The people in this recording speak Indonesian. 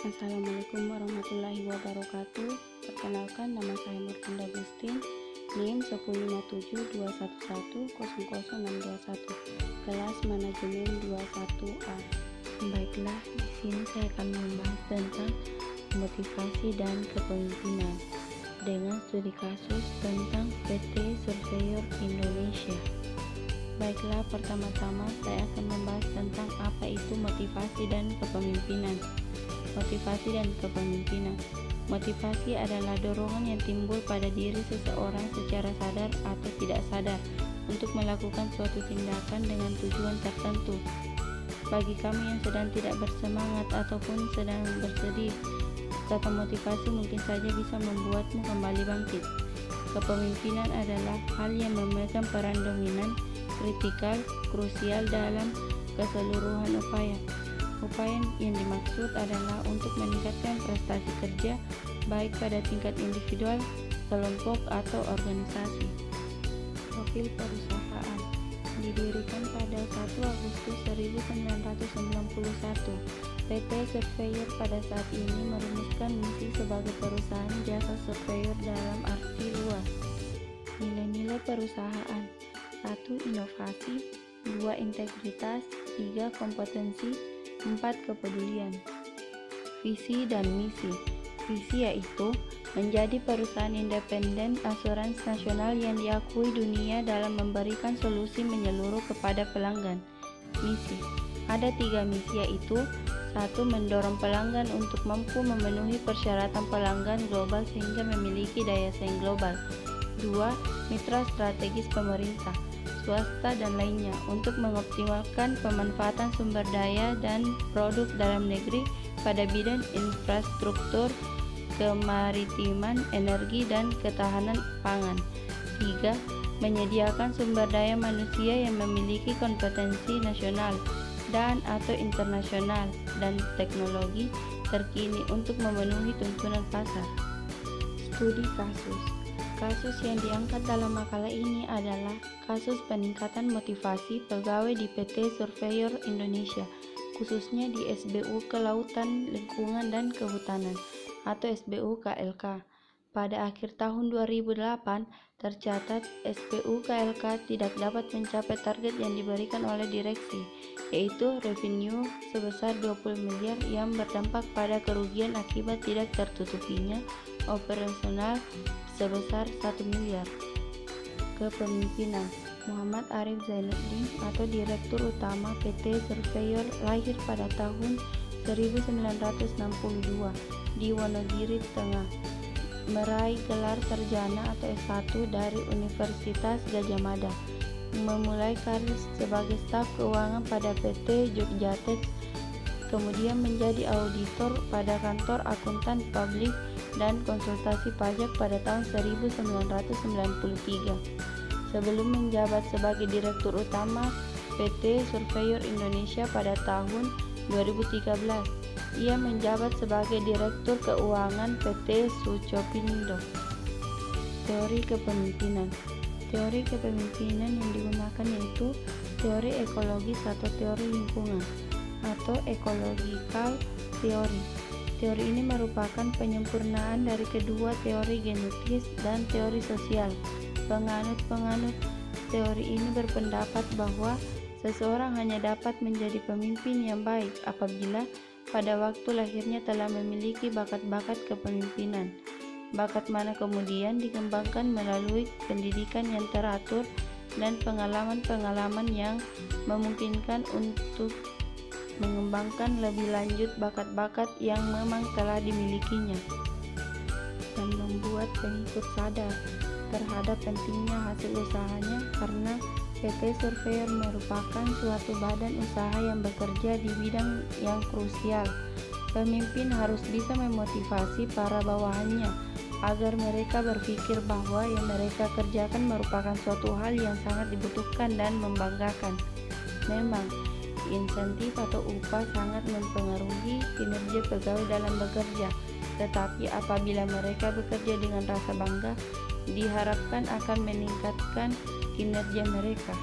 Assalamualaikum warahmatullahi wabarakatuh. Perkenalkan, nama saya Nurfunda Agustin, NIM 15721100621, kelas manajemen 21A. Baiklah, di sini saya akan membahas tentang motivasi dan kepemimpinan dengan studi kasus tentang PT Surveyor Indonesia. Baiklah, pertama-tama saya akan membahas tentang apa itu motivasi dan kepemimpinan. Motivasi dan kepemimpinan. Motivasi adalah dorongan yang timbul pada diri seseorang secara sadar atau tidak sadar untuk melakukan suatu tindakan dengan tujuan tertentu. Bagi kami yang sedang tidak bersemangat ataupun sedang bersedih, kata motivasi mungkin saja bisa membuatmu kembali bangkit. Kepemimpinan adalah hal yang memegang peran dominan, kritikal, krusial dalam keseluruhan upaya. Upaya yang dimaksud adalah untuk meningkatkan prestasi kerja baik pada tingkat individual, kelompok, atau organisasi. Profil perusahaan didirikan pada 1 Agustus 1991. PT Surveyor pada saat ini merumuskan misi sebagai perusahaan jasa surveyor dalam arti luas. Nilai-nilai perusahaan: 1. Inovasi, 2. Integritas, 3. Kompetensi, 4. Kepedulian. Visi dan misi. Visi yaitu menjadi perusahaan independen asuransi nasional yang diakui dunia dalam memberikan solusi menyeluruh kepada pelanggan. Misi. Ada 3 misi yaitu: 1. Mendorong pelanggan untuk mampu memenuhi persyaratan pelanggan global sehingga memiliki daya saing global. 2. Mitra strategis pemerintah, swasta, dan lainnya untuk mengoptimalkan pemanfaatan sumber daya dan produk dalam negeri pada bidang infrastruktur, kemaritiman, energi, dan ketahanan pangan. 3. Menyediakan sumber daya manusia yang memiliki kompetensi nasional dan atau internasional dan teknologi terkini untuk memenuhi tuntunan pasar. Studi kasus. Kasus yang diangkat dalam makalah ini adalah kasus peningkatan motivasi pegawai di PT Surveyor Indonesia, khususnya di SBU Kelautan, Lingkungan, dan Kehutanan atau SBU KLK. Pada akhir tahun 2008, tercatat SBU KLK tidak dapat mencapai target yang diberikan oleh direksi, yaitu revenue sebesar 20 miliar yang berdampak pada kerugian akibat tidak tertutupinya operasional sebesar 1 miliar. Kepemimpinan. Muhammad Arif Zainuddin atau Direktur Utama PT Surveyor lahir pada tahun 1962 di Wonogiri Tengah. Meraih gelar sarjana atau S1 dari Universitas Gadjah Mada. Memulai karir sebagai staf keuangan pada PT Jogjatex, kemudian menjadi auditor pada kantor akuntan publik dan konsultasi pajak pada tahun 1993. Sebelum menjabat sebagai Direktur Utama PT Surveyor Indonesia pada tahun 2013, ia menjabat sebagai Direktur Keuangan PT Sucopindo. Teori kepemimpinan. Teori kepemimpinan yang digunakan yaitu teori ekologis atau teori lingkungan atau ecological theory. Teori ini merupakan penyempurnaan dari kedua teori genetis dan teori sosial. Penganut teori ini berpendapat bahwa seseorang hanya dapat menjadi pemimpin yang baik apabila pada waktu lahirnya telah memiliki bakat-bakat kepemimpinan. Bakat mana kemudian dikembangkan melalui pendidikan yang teratur dan pengalaman-pengalaman yang memungkinkan untuk mengembangkan lebih lanjut bakat-bakat yang memang telah dimilikinya, dan membuat pengikut sadar terhadap pentingnya hasil usahanya karena PT Surveyor merupakan suatu badan usaha yang bekerja di bidang yang krusial. Pemimpin harus bisa memotivasi para bawahannya agar mereka berpikir bahwa yang mereka kerjakan merupakan suatu hal yang sangat dibutuhkan dan membanggakan. Memang, insentif atau upah sangat mempengaruhi kinerja pegawai dalam bekerja, tetapi apabila mereka bekerja dengan rasa bangga, diharapkan akan meningkatkan kinerja mereka.